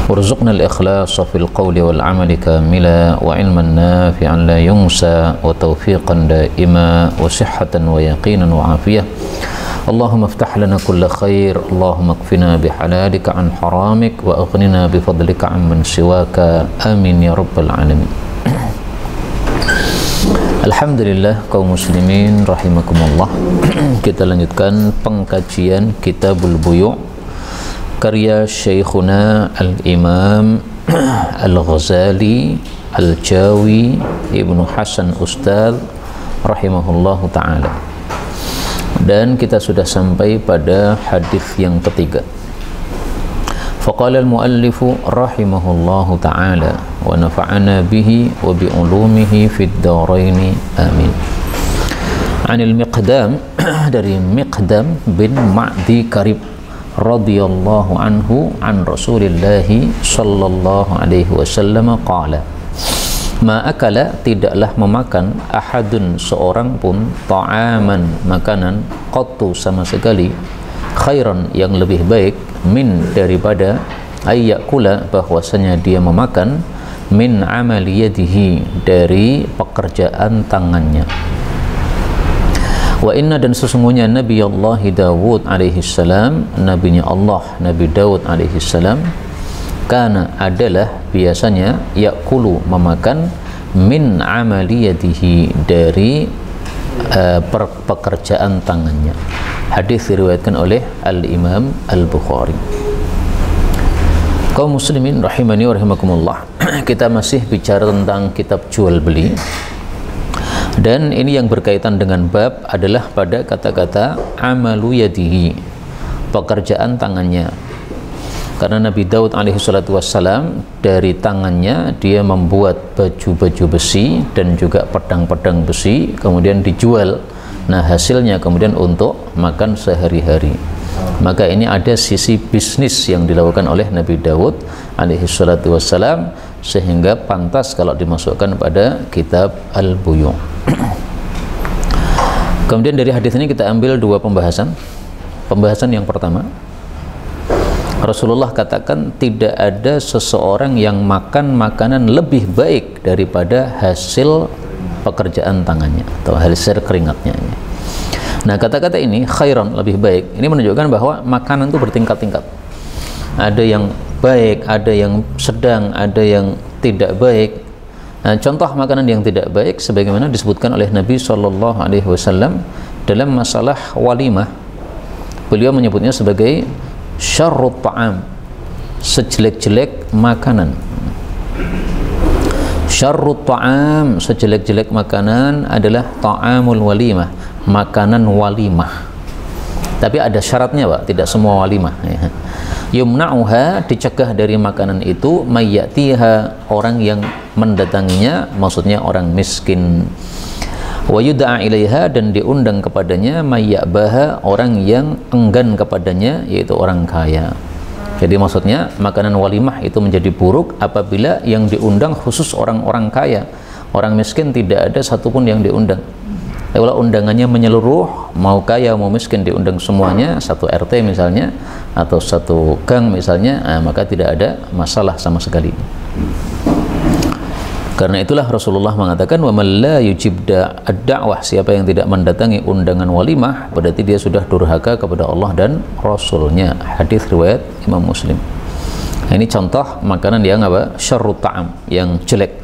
warzuqna al-ikhlasa fil qawli wal amali kamila wa ilman nafi'an la yunsa wa tawfiqan daima wa sihhatan wa yaqinan wa afiyah. Allahumma iftah lana kulla khair, Allahumma kfina bihalalika an haramik wa aghnina bifadlika amman siwaka, amin ya rabbal alamin. Alhamdulillah kaum muslimin rahimakumullah. Kita lanjutkan pengkajian Kitabul Buyu' karya Syekhuna Al-Imam Al-Ghazali Al-Jawi Ibnu Hasan Ustadz rahimahullahu ta'ala. Dan kita sudah sampai pada hadis yang ketiga. Faqala al-muallifu rahimahullahu ta'ala wa nafa'ana bihi wa bi ulumihi fid dharaini amin. Anil Miqdam, dari Miqdam bin Ma'di Karib radhiyallahu anhu an Rasulillahi sallallahu alaihi wasallam qala, ma akala, tidaklah memakan, ahadun, seorang pun, ta'aman, makanan, qattu, sama sekali, khairan, yang lebih baik, min, daripada, ayyakula, bahwasanya dia memakan, min amali yadihi, dari pekerjaan tangannya. Wa inna, dan sesungguhnya Nabi Allah Dawud alaihi salam, nabinya Allah Nabi Dawud alaihi salam, kana, adalah, biasanya, yakulu, memakan, min amali yadihi, dari pekerjaan tangannya. Hadis diriwayatkan oleh Al-Imam Al-Bukhari. Kaum muslimin rahimani wa rahimakumullah. Kita masih bicara tentang kitab jual beli. Dan ini yang berkaitan dengan bab adalah pada kata-kata amalu yadihi, pekerjaan tangannya. Karena Nabi Daud alaihi salatu wassalam, dari tangannya dia membuat baju-baju besi dan juga pedang-pedang besi, kemudian dijual. Nah, hasilnya kemudian untuk makan sehari-hari. Maka ini ada sisi bisnis yang dilakukan oleh Nabi Daud alaihi salatu wassalam, sehingga pantas kalau dimasukkan pada kitab Al-Buyu'. Kemudian dari hadis ini kita ambil dua pembahasan. Pembahasan yang pertama, Rasulullah katakan tidak ada seseorang yang makan makanan lebih baik daripada hasil pekerjaan tangannya atau hasil keringatnya. Nah, kata-kata ini khairan, lebih baik, ini menunjukkan bahwa makanan itu bertingkat-tingkat. Ada yang baik, ada yang sedang, ada yang tidak baik. Nah, contoh makanan yang tidak baik sebagaimana disebutkan oleh Nabi Shallallahu Alaihi Wasallam dalam masalah walimah. Beliau menyebutnya sebagai syarrut ta'am, sejelek-jelek makanan. Syarrut ta'am, sejelek-jelek makanan adalah ta'amul walimah, makanan walimah. Tapi ada syaratnya, Pak, tidak semua walimah. Yumna'uha, dicegah dari makanan itu, mayyatiha, orang yang mendatanginya, maksudnya orang miskin. Wa yud'a ilaiha, dan diundang kepadanya, mayyabaha, orang yang enggan kepadanya, yaitu orang kaya. Jadi maksudnya makanan walimah itu menjadi buruk apabila yang diundang khusus orang-orang kaya. Orang miskin tidak ada satupun yang diundang. Kalau undangannya menyeluruh, mau kaya mau miskin diundang semuanya, satu RT misalnya atau satu gang misalnya, maka tidak ada masalah sama sekali. Karena itulah Rasulullah mengatakan, wa man la yujib ad-da'wah, siapa yang tidak mendatangi undangan walimah berarti dia sudah durhaka kepada Allah dan Rasulnya. Hadis riwayat Imam Muslim. Nah, ini contoh makanan yang apa? Syarrut ta'am, yang jelek.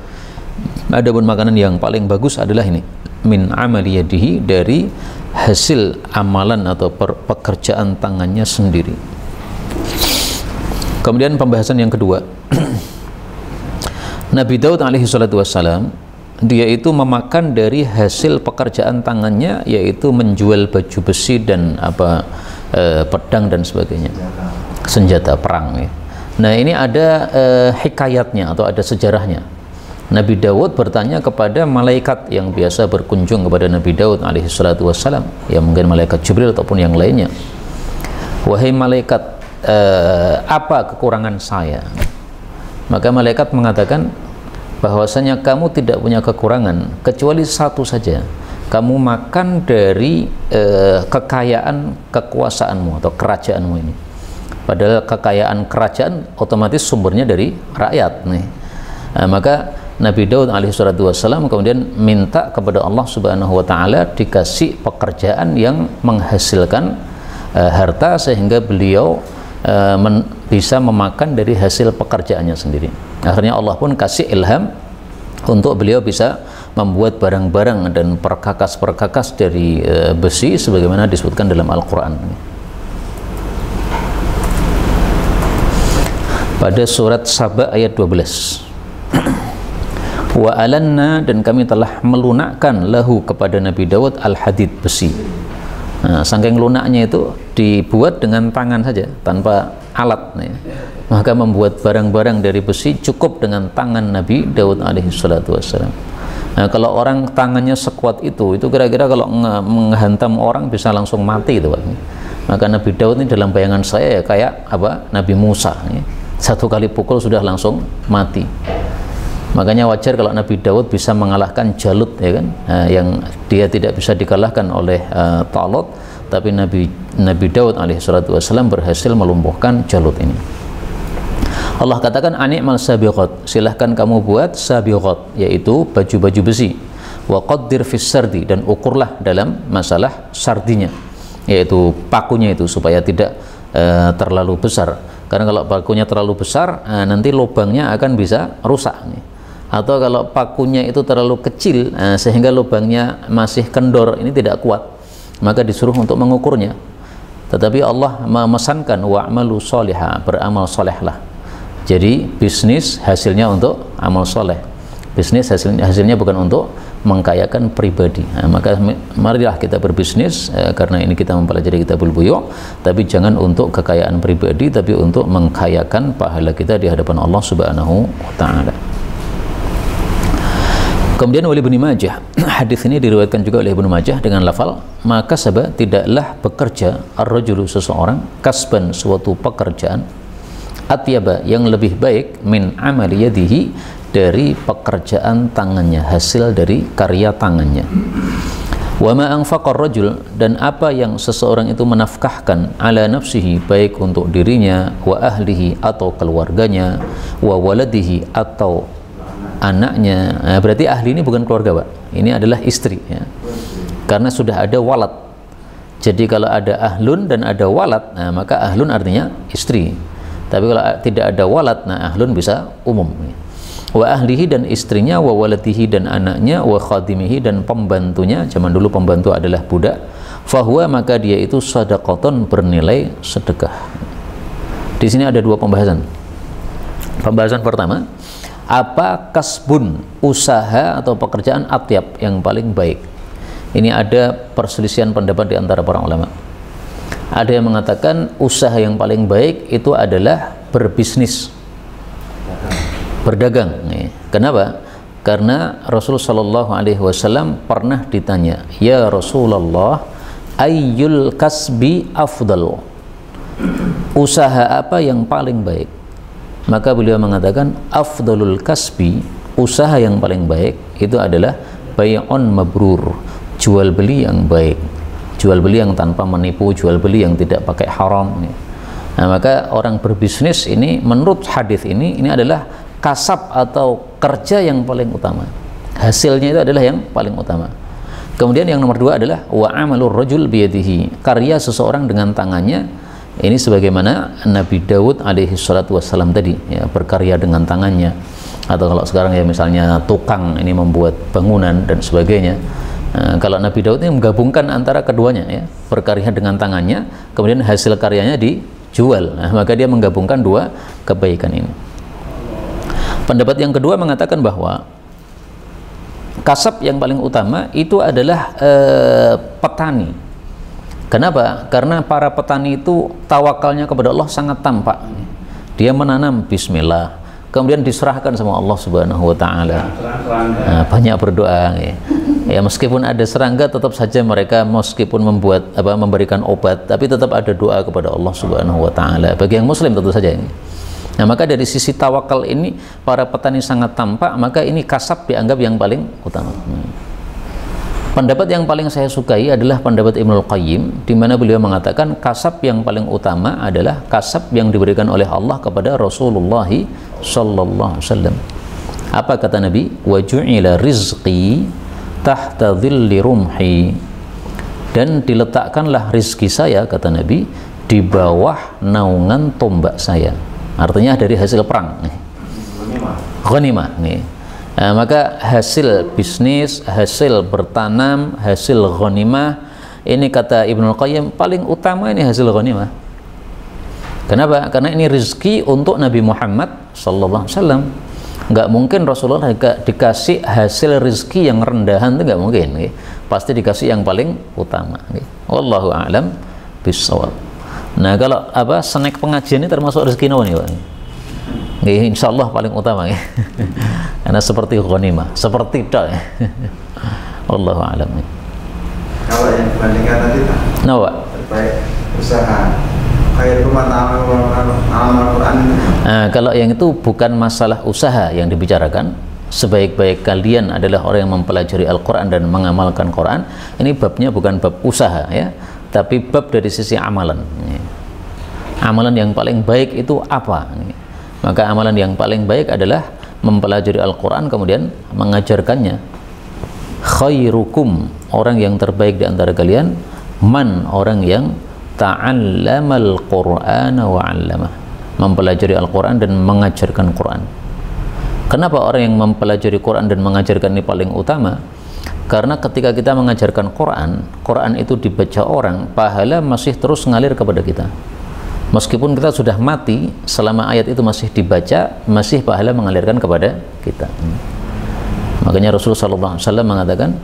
Adapun makanan yang paling bagus adalah ini, min amali yadihi, dari hasil amalan atau pekerjaan tangannya sendiri. Kemudian pembahasan yang kedua, Nabi Daud alaihi salatu wassalam, dia itu memakan dari hasil pekerjaan tangannya, yaitu menjual baju besi dan pedang dan sebagainya, senjata perang ya. Nah, ini ada hikayatnya atau ada sejarahnya. Nabi Daud bertanya kepada malaikat yang biasa berkunjung kepada Nabi Daud alaihi salatu wassalam, ya mungkin malaikat Jibril ataupun yang lainnya. Wahai malaikat, apa kekurangan saya? Maka malaikat mengatakan bahwasanya kamu tidak punya kekurangan kecuali satu saja, kamu makan dari kekayaan kekuasaanmu atau kerajaanmu ini. Padahal kekayaan kerajaan otomatis sumbernya dari rakyat nih. Maka Nabi Daud alaihissalatu wassalam kemudian minta kepada Allah subhanahu wa ta'ala dikasih pekerjaan yang menghasilkan harta sehingga beliau bisa memakan dari hasil pekerjaannya sendiri. Akhirnya Allah pun kasih ilham untuk beliau bisa membuat barang-barang dan perkakas-perkakas dari besi sebagaimana disebutkan dalam Al-Quran. Pada surat Saba ayat 12. Wa alanna, dan kami telah melunakkan lahu kepada Nabi Daud al-hadid, besi. Nah, saking lunaknya itu dibuat dengan tangan saja tanpa alat nih. Maka membuat barang-barang dari besi cukup dengan tangan Nabi Daud alaihi salatu wassalam. Nah, kalau orang tangannya sekuat itu kira-kira kalau menghantam orang bisa langsung mati itu, Pak. Maka Nabi Daud ini dalam bayangan saya ya kayak apa? Nabi Musa nih. Satu kali pukul sudah langsung mati. Makanya wajar kalau Nabi Daud bisa mengalahkan Jalut, ya kan, yang dia tidak bisa dikalahkan oleh Talut, tapi Nabi Daud alaihissalatu wassalam berhasil melumpuhkan Jalut ini. Allah katakan ani'mal sabiqat, silahkan kamu buat sabiqat, yaitu baju-baju besi. Wa qaddir fis sardi, dan ukurlah dalam masalah sardinya, yaitu pakunya itu supaya tidak terlalu besar. Karena kalau pakunya terlalu besar, nanti lubangnya akan bisa rusak nih. Atau kalau pakunya itu terlalu kecil sehingga lubangnya masih kendor, ini tidak kuat, maka disuruh untuk mengukurnya. Tetapi Allah memesankan wa'malu sholiha, beramal solehlah. Jadi bisnis hasilnya untuk amal soleh, bisnis hasilnya bukan untuk mengkayakan pribadi. Maka marilah kita berbisnis karena ini kita mempelajari kitabul buyu', tapi jangan untuk kekayaan pribadi, tapi untuk mengkayakan pahala kita di hadapan Allah subhanahu wa ta'ala. Kemudian oleh Ibnu Majah, hadis ini diriwayatkan juga oleh Ibnu Majah dengan lafal maka sabah, tidaklah bekerja ar-rajulu, seseorang, kasban, suatu pekerjaan, atyaba, yang lebih baik, min amali yadihi, dari pekerjaan tangannya, hasil dari karya tangannya. Wa ma anfaqa ar-rajul, dan apa yang seseorang itu menafkahkan, ala nafsihi, baik untuk dirinya, wa ahlihi, atau keluarganya, wa waladihi, atau anaknya. Nah, berarti ahli ini bukan keluarga, Pak. Ini adalah istri, ya. Karena sudah ada walad. Jadi kalau ada ahlun dan ada walad, nah, maka ahlun artinya istri. Tapi kalau tidak ada walad, nah ahlun bisa umum. Wa ahlihi, dan istrinya, wa waladihi, dan anaknya, wa khadimihi, dan pembantunya. Zaman dulu pembantu adalah budak. Fahuwa, maka dia itu sadaqaton, bernilai sedekah. Di sini ada dua pembahasan. Pembahasan pertama, apa kasbun, usaha atau pekerjaan, atyab, yang paling baik. Ini ada perselisihan pendapat di antara para ulama. Ada yang mengatakan usaha yang paling baik itu adalah berbisnis, berdagang. Kenapa? Karena Rasulullah Shallallahu Alaihi Wasallam pernah ditanya, ya Rasulullah, ayyul kasbi afdal, usaha apa yang paling baik? Maka beliau mengatakan afdalul kasbi, usaha yang paling baik itu adalah bay'un mabrur, jual beli yang baik, jual beli yang tanpa menipu, jual beli yang tidak pakai haram. Nah, maka orang berbisnis ini menurut hadis ini adalah kasab atau kerja yang paling utama, hasilnya itu adalah yang paling utama. Kemudian yang nomor dua adalah wa amalur rajul biyadihi, karya seseorang dengan tangannya. Ini sebagaimana Nabi Daud alaihi salatu wassalam tadi, ya, berkarya dengan tangannya. Atau kalau sekarang ya misalnya tukang ini membuat bangunan dan sebagainya. Kalau Nabi Daud ini menggabungkan antara keduanya, ya, berkarya dengan tangannya, kemudian hasil karyanya dijual. Nah, maka dia menggabungkan dua kebaikan ini. Pendapat yang kedua mengatakan bahwa kasab yang paling utama itu adalah petani. Kenapa? Karena para petani itu tawakalnya kepada Allah sangat tampak. Dia menanam bismillah, kemudian diserahkan sama Allah subhanahu wa ta'ala. Nah, banyak berdoa, ya, meskipun ada serangga tetap saja mereka meskipun memberikan obat, tapi tetap ada doa kepada Allah subhanahu wa ta'ala. Bagi yang muslim tentu saja ini. Nah, maka dari sisi tawakal ini para petani sangat tampak, maka ini kasab dianggap yang paling utama. Pendapat yang paling saya sukai adalah pendapat Ibnul Qayyim, di mana beliau mengatakan kasab yang paling utama adalah kasab yang diberikan oleh Allah kepada Rasulullah sallallahu alaihi wasallam. Apa kata Nabi? Wa ju'ila rizqi tahta dhilli rumhi. Dan diletakkanlah rizki saya, kata Nabi, di bawah naungan tombak saya. Artinya dari hasil perang. Ghanimah. Maka hasil bisnis, hasil bertanam, hasil ghanimah, ini kata Ibnul Qayyim paling utama ini hasil ghanimah. Kenapa? Karena ini rezeki untuk Nabi Muhammad sallallahu alaihi wasallam. Nggak mungkin Rasulullah dikasih hasil rezeki yang rendahan, itu nggak mungkin. Pasti dikasih yang paling utama. Wallahu a'lam bishawab. Nah, kalau snack pengajian ini termasuk rezeki apa nih, Pak? Insya Allah paling utama ya. Karena seperti ghanimah, seperti itu ya. Wallahu a'lam. Kalau yang dibandingkan tadi terbaik usaha kayak rumah Al-Quran. Nah, kalau yang itu bukan masalah usaha yang dibicarakan, sebaik-baik kalian adalah orang yang mempelajari Al-Quran dan mengamalkan Quran. Ini babnya bukan bab usaha ya, tapi bab dari sisi amalan. Amalan yang paling baik itu apa? Maka amalan yang paling baik adalah mempelajari Al-Quran kemudian mengajarkannya. Khairukum, orang yang terbaik di antara kalian, man, orang yang ta'allamal Qur'ana wa 'allamah, mempelajari Al-Quran dan mengajarkan Quran. Kenapa orang yang mempelajari Quran dan mengajarkan ini paling utama? Karena ketika kita mengajarkan Quran, Quran itu dibaca orang, pahala masih terus ngalir kepada kita. Meskipun kita sudah mati, selama ayat itu masih dibaca, masih pahala mengalirkan kepada kita. Makanya Rasulullah SAW mengatakan,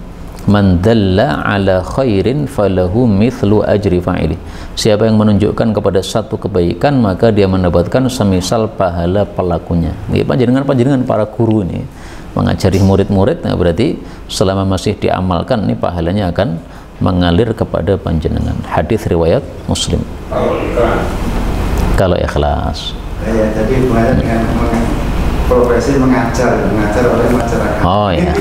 man dalla ala khairin falahu mithlu ajri fa'ili. Siapa yang menunjukkan kepada satu kebaikan, maka dia mendapatkan semisal pahala pelakunya. Ini panjenengan para guru ini mengajari murid-murid, nah berarti selama masih diamalkan, ini pahalanya akan mengalir kepada panjenengan. Hadis riwayat Muslim. Kalau ikhlas. Ya, jadi hubungannya dengan profesi mengajar oleh masyarakat. Oh ya.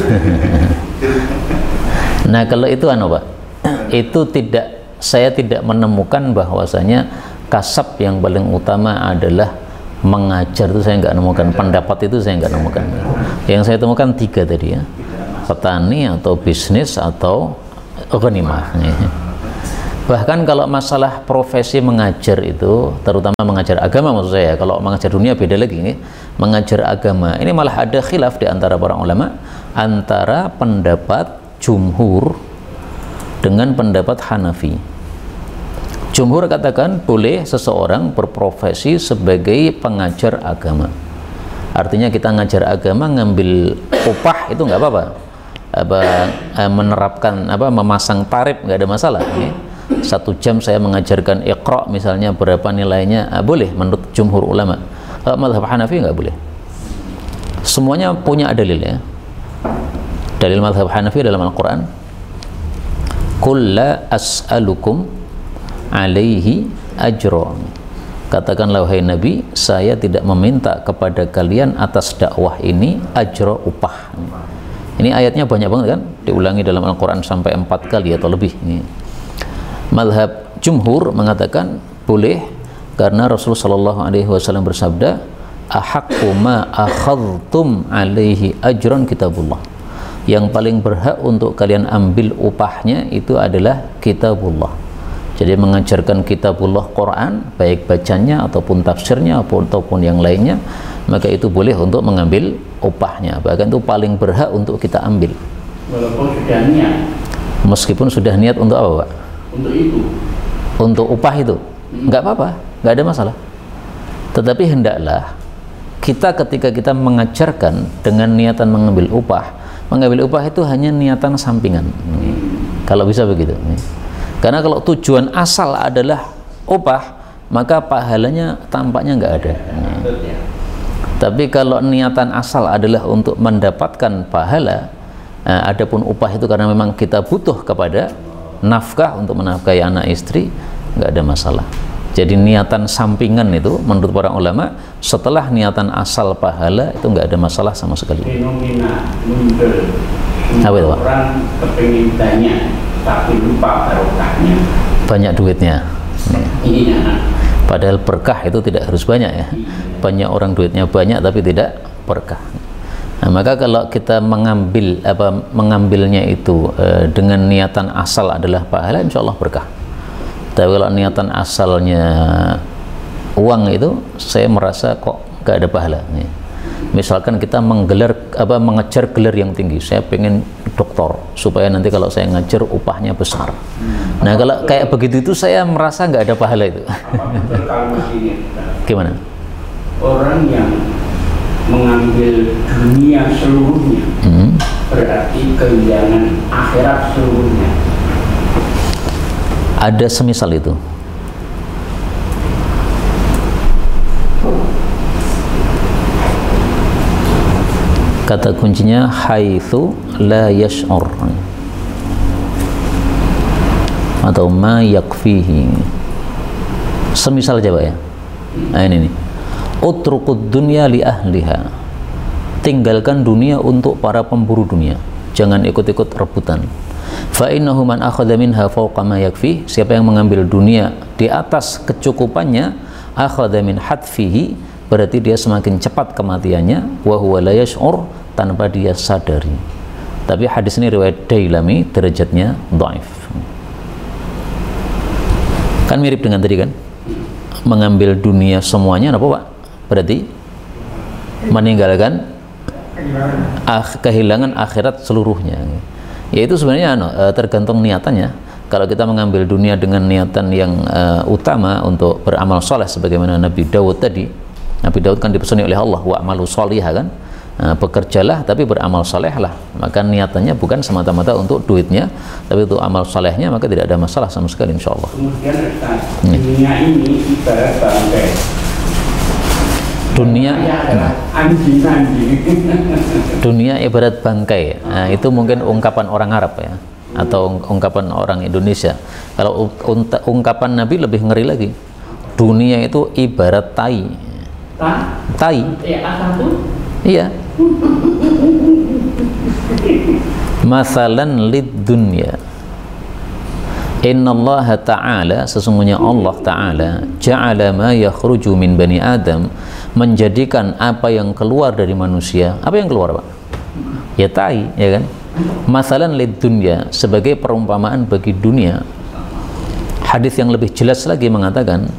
Nah, kalau itu Pak, itu saya tidak menemukan bahwasanya kasab yang paling utama adalah mengajar, itu saya nggak nemukan. Pendapat itu saya nggak nemukan. Yang saya temukan 3 tadi ya, petani atau bisnis atau ghanimah. Bahkan kalau masalah profesi mengajar itu, terutama mengajar agama maksud saya, kalau mengajar dunia beda lagi nih. Mengajar agama ini malah ada khilaf di antara para ulama, antara pendapat jumhur dengan pendapat Hanafi. Jumhur katakan boleh seseorang berprofesi sebagai pengajar agama. Artinya kita ngajar agama, ngambil upah itu nggak apa-apa. Menerapkan memasang tarif nggak ada masalah. 1 jam saya mengajarkan Iqra misalnya, berapa nilainya, boleh menurut jumhur ulama. Mazhab Hanafi nggak boleh. Semuanya punya dalil ya. Dalil mazhab Hanafi dalam Al-Quran, qul la as'alukum alaihi ajra. Katakanlah wahai Nabi, saya tidak meminta kepada kalian atas dakwah ini ajra, upah. Ini ayatnya banyak banget kan, diulangi dalam Al-Quran sampai 4 kali atau lebih. Mazhab jumhur mengatakan boleh, karena Rasulullah SAW bersabda, ahaqqu ma akhadhtum alaihi ajran kitabullah. Yang paling berhak untuk kalian ambil upahnya itu adalah kitabullah. Jadi mengajarkan kitabullah Quran, baik bacanya ataupun tafsirnya ataupun yang lainnya, maka itu boleh untuk mengambil upahnya. Bahkan itu paling berhak untuk kita ambil. Walaupun sudah niat. Meskipun sudah niat untuk apa, Pak? Untuk itu. Untuk upah itu, nggak apa-apa, nggak ada masalah. Tetapi hendaklah kita ketika kita mengajarkan dengan niatan mengambil upah itu hanya niatan sampingan. Kalau bisa begitu. Karena kalau tujuan asal adalah upah, maka pahalanya tampaknya nggak ada. Tapi kalau niatan asal adalah untuk mendapatkan pahala, adapun upah itu karena memang kita butuh kepada nafkah untuk menafkahi anak istri, nggak ada masalah. Jadi niatan sampingan itu menurut para ulama setelah niatan asal pahala itu nggak ada masalah sama sekali. Fenomena muncul Apa itu, Pak? Orang kepingin banyak tapi lupa barokahnya. Banyak duitnya. Iya. Padahal berkah itu tidak harus banyak ya. Banyak orang duitnya banyak tapi tidak berkah. Nah, maka kalau kita mengambilnya itu dengan niatan asal adalah pahala, insya Allah berkah. Tapi kalau niatan asalnya uang itu, saya merasa kok gak ada pahala. Misalkan kita mengejar gelar yang tinggi, saya pengen doktor supaya nanti kalau saya ngajar upahnya besar. Nah kalau kayak begitu itu saya merasa nggak ada pahala itu. Gimana? Orang yang mengambil dunia seluruhnya berarti kehilangan akhirat seluruhnya. Ada semisal itu. Kata kuncinya haitsu la yash'ur atau ma yakfihi. Semisal aja, Pak ya. Nah ini nih. Utrukud dunya li ahliha. Tinggalkan dunia untuk para pemburu dunia. Jangan ikut-ikut rebutan. Fa innahu man akhadha minha fawqa ma yakfi. Siapa yang mengambil dunia di atas kecukupannya, akhadha min hatfihi, berarti dia semakin cepat kematiannya, wa huwa la yash'ur, tanpa dia sadari. Tapi hadis ini riwayat Dailami, derajatnya dhaif. Kan mirip dengan tadi kan? Mengambil dunia semuanya apa, Pak? Berarti meninggalkan kehilangan akhirat seluruhnya. Yaitu sebenarnya tergantung niatannya. Kalau kita mengambil dunia dengan niatan yang utama untuk beramal soleh sebagaimana Nabi Daud tadi. Nabi Daud kan dipesoni oleh Allah, wa amalu sholihah kan, bekerjalah tapi beramal soleh lah. Maka niatannya bukan semata-mata untuk duitnya, tapi untuk amal solehnya, maka tidak ada masalah sama sekali insya Allah. Kemudian Ustaz, dunia ini ibarat bangkai. Dunia anjing-anjing. Dunia ibarat bangkai. Nah, itu mungkin ungkapan orang Arab ya, atau ungkapan orang Indonesia. Kalau ungkapan Nabi lebih ngeri lagi. Dunia itu ibarat tai. Tai. Iya. Masalan lid dunya. Innallaha ta'ala, sesungguhnya Allah Ta'ala, ja'ala ma yakhruju min bani Adam, menjadikan apa yang keluar dari manusia. Apa yang keluar, Pak? Ya tai, ya kan? Masalan lid dunya, sebagai perumpamaan bagi dunia. Hadis yang lebih jelas lagi mengatakan,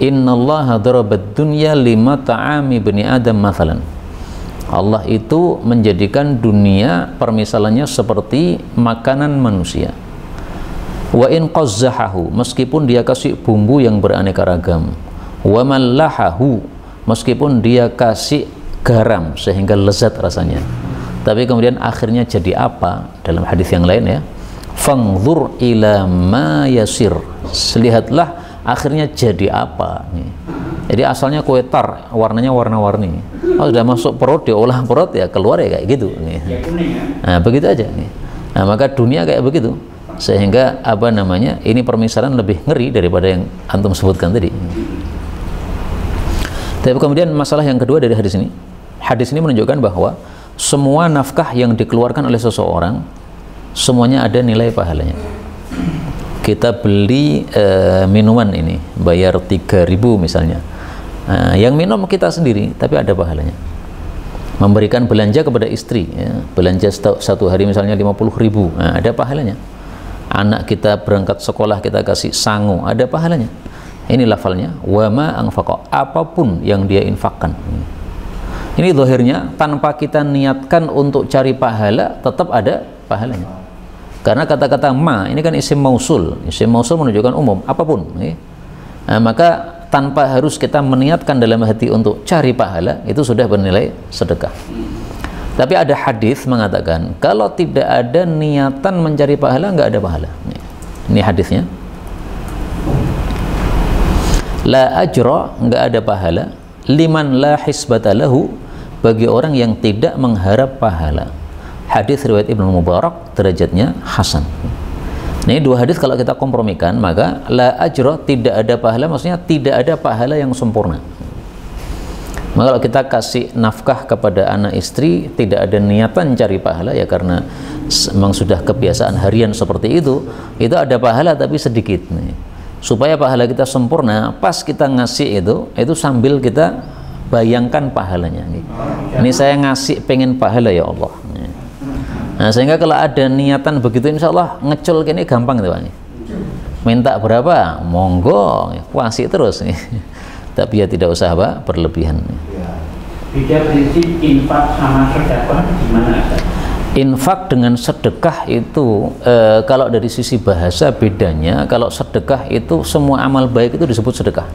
innallaha darabad dunya lima ta'ami bani Adam masalan. Allah itu menjadikan dunia permisalannya seperti makanan manusia. Wa in qazzahahu, meskipun dia kasih bumbu yang beraneka ragam. Wa mallahahu, meskipun dia kasih garam sehingga lezat rasanya. Tapi kemudian akhirnya jadi apa? Dalam hadis yang lain ya, fangzur ila ma yasir, lihatlah akhirnya jadi apa nih. Jadi asalnya kue tar, warnanya warna-warni. Oh, sudah masuk perut, diolah perut ya keluar ya kayak gitu nih. Nah, begitu aja nih. Nah, maka dunia kayak begitu. Sehingga apa namanya, ini permisalan lebih ngeri daripada yang antum sebutkan tadi. Tapi kemudian masalah yang kedua dari hadis ini menunjukkan bahwa semua nafkah yang dikeluarkan oleh seseorang semuanya ada nilai pahalanya. Kita beli minuman ini bayar 3.000 misalnya, yang minum kita sendiri tapi ada pahalanya. Memberikan belanja kepada istri ya, belanja satu hari misalnya 50.000, nah, ada pahalanya. Anak kita berangkat sekolah kita kasih sangu, ada pahalanya. Ini lafalnya, wa ma anfaqa, apapun yang dia infakkan. Ini zahirnya tanpa kita niatkan untuk cari pahala tetap ada pahalanya. Karena kata-kata ma ini kan isim mausul. Isim mausul menunjukkan umum, apapun. Nah, maka tanpa harus kita meniatkan dalam hati untuk cari pahala, itu sudah bernilai sedekah. Tapi ada hadis mengatakan kalau tidak ada niatan mencari pahala, nggak ada pahala. Ini hadisnya. La ajra, nggak ada pahala. Liman la hisbata lahu, bagi orang yang tidak mengharap pahala. Hadis riwayat Ibnu Mubarak, derajatnya hasan. Ini dua hadis kalau kita kompromikan, maka la ajra, tidak ada pahala, maksudnya tidak ada pahala yang sempurna. Maka kalau kita kasih nafkah kepada anak istri tidak ada niatan cari pahala, ya karena memang sudah kebiasaan harian seperti itu ada pahala tapi sedikit nih. Supaya pahala kita sempurna, pas kita ngasih itu sambil kita bayangkan pahalanya nih. Ini saya ngasih pengen pahala ya Allah. Nah, sehingga kalau ada niatan begitu insya Allah ngecul gini gampang gitu Pak. Minta berapa? Monggo, kuasi terus nih. Tapi ya tidak usah Pak berlebihan. Beda prinsip infak sama sedekah gimana? Infak dengan sedekah itu kalau dari sisi bahasa bedanya, kalau sedekah itu semua amal baik itu disebut sedekah.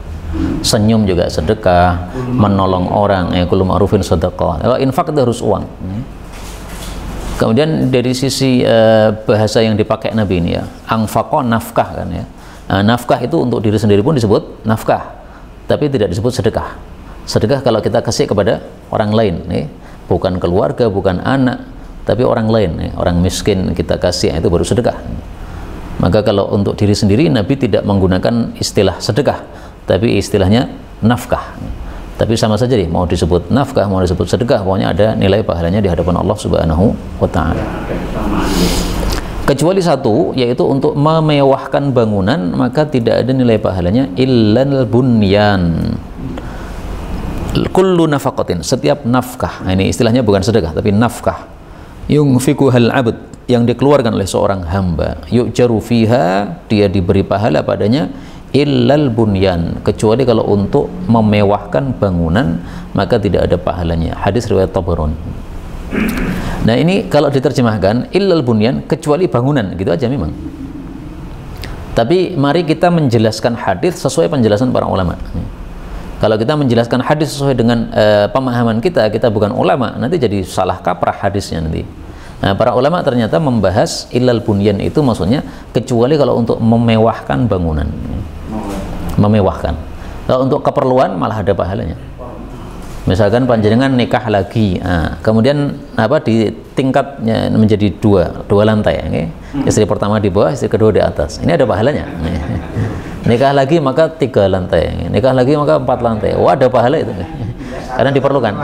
Senyum juga sedekah, menolong orang, kullu ma'rufin sedekah. Kalau infak itu harus uang. Kemudian dari sisi bahasa yang dipakai Nabi ini ya, angfaqo nafkah kan ya. Nafkah itu untuk diri sendiri pun disebut nafkah, tapi tidak disebut sedekah. Sedekah kalau kita kasih kepada orang lain nih, bukan keluarga, bukan anak, tapi orang lain nih, orang miskin kita kasih, itu baru sedekah. Maka kalau untuk diri sendiri Nabi tidak menggunakan istilah sedekah, tapi istilahnya nafkah. Tapi sama saja deh, mau disebut nafkah, mau disebut sedekah, pokoknya ada nilai pahalanya di hadapan Allah Subhanahu wa ta'ala. Kecuali satu, yaitu untuk memewahkan bangunan, maka tidak ada nilai pahalanya illal bunyan. Kullu nafaqatin, setiap nafkah. Nah, ini istilahnya bukan sedekah tapi nafkah. Yunfikuhal abd, yang dikeluarkan oleh seorang hamba, yu'jaru fiha, dia diberi pahala padanya, illal bunyan, kecuali kalau untuk memewahkan bangunan maka tidak ada pahalanya. Hadis riwayat Tabarani. Nah, ini kalau diterjemahkan illal bunyan, kecuali bangunan, gitu aja memang. Tapi mari kita menjelaskan hadis sesuai penjelasan para ulama. Kalau kita menjelaskan hadis sesuai dengan pemahaman kita bukan ulama, nanti jadi salah kaprah hadisnya nanti. Nah, para ulama ternyata membahas illal bunyan itu maksudnya kecuali kalau untuk memewahkan bangunan. Memewahkan. Kalau untuk keperluan malah ada pahalanya. Misalkan panjenengan nikah lagi, kemudian di tingkatnya menjadi dua lantai, okay? Istri pertama di bawah, istri kedua di atas. Ini ada pahalanya. Nikah lagi maka 3 lantai, nikah lagi maka 4 lantai. Wah, ada pahala itu, karena diperlukan.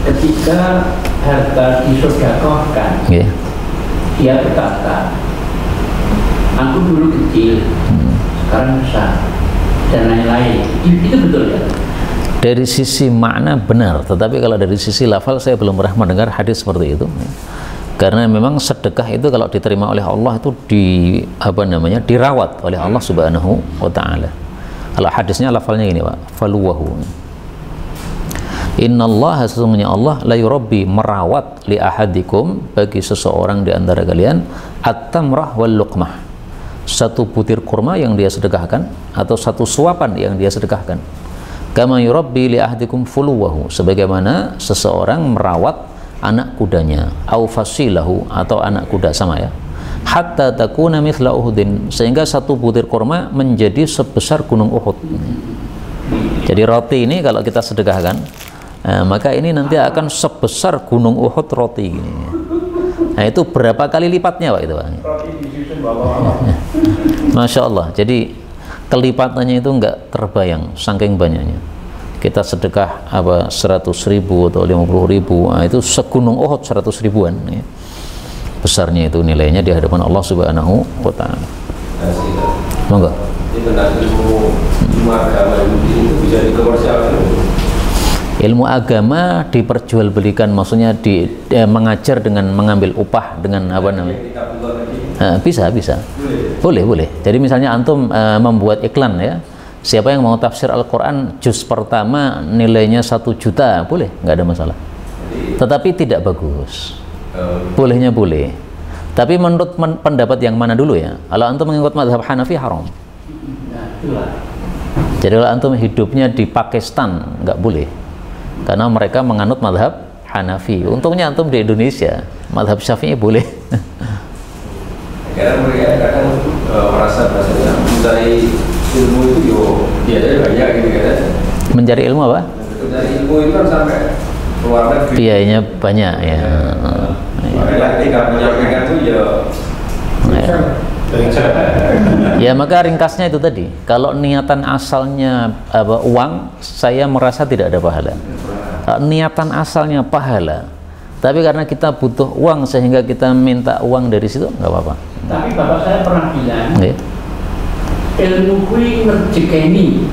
Ketika harta disedekahkan, dia berkata, aku dulu kecil, sekarang besar, dan lain-lain. Itu betul ya? Dari sisi makna benar, tetapi kalau dari sisi lafal saya belum pernah mendengar hadis seperti itu. Karena memang sedekah itu kalau diterima oleh Allah itu dirawat oleh Allah Subhanahu wa ta'ala. Kalau hadisnya lafalnya gini Pak, faluwahu. Innallaha, sesungguhnya Allah, la yurabbi, merawat, li ahadikum, bagi seseorang di antara kalian, at-tamrah wal luqmah, satu butir kurma yang dia sedekahkan atau satu suapan yang dia sedekahkan. Kama yurabbi li ahadikum fuluwahu, sebagaimana seseorang merawat anak kudanya, au fasilahu, atau anak kuda, sama ya, hatta takuna mithla Uhudin, sehingga satu butir kurma menjadi sebesar gunung Uhud. Jadi roti ini kalau kita sedekahkan, maka ini nanti akan sebesar gunung Uhud roti gini. Nah, itu berapa kali lipatnya Pak itu Pak? Masya Allah. Jadi kelipatannya itu enggak terbayang saking banyaknya. Kita sedekah 100.000 atau 50.000, itu segunung Uhud 100 ribuan ya. Besarnya itu nilainya di hadapan Allah Subhanahu wa ta'ala. Monggo. Bisa dikomersialkan. Ilmu agama diperjualbelikan, maksudnya mengajar dengan mengambil upah dengan apa namanya? Bisa. Boleh. Jadi misalnya antum membuat iklan ya. Siapa yang mau tafsir Al-Quran juz pertama nilainya 1 juta, boleh, nggak ada masalah. Tetapi tidak bagus. Bolehnya boleh. Tapi menurut pendapat yang mana dulu ya? Kalau antum mengikut mazhab Hanafi haram. Jadi kalau antum hidupnya di Pakistan nggak boleh, karena mereka menganut mazhab Hanafi. Untungnya antum di Indonesia, mazhab Syafi'i boleh. Karena mereka kadang merasa bahasanya mencari ilmu itu biayanya banyak gitu kan. Mencari ilmu apa? Mencari ilmu itu kan sampai keluar negeri. Biayanya banyak ya. Makanya ketika menyampaikan itu Ya maka ringkasnya itu tadi, kalau niatan asalnya uang, saya merasa tidak ada pahala. Niatan asalnya pahala, tapi karena kita butuh uang sehingga kita minta uang dari situ, nggak apa-apa. Tapi bapak saya pernah bilang, Okay. Ilmu kui ngerjekeni.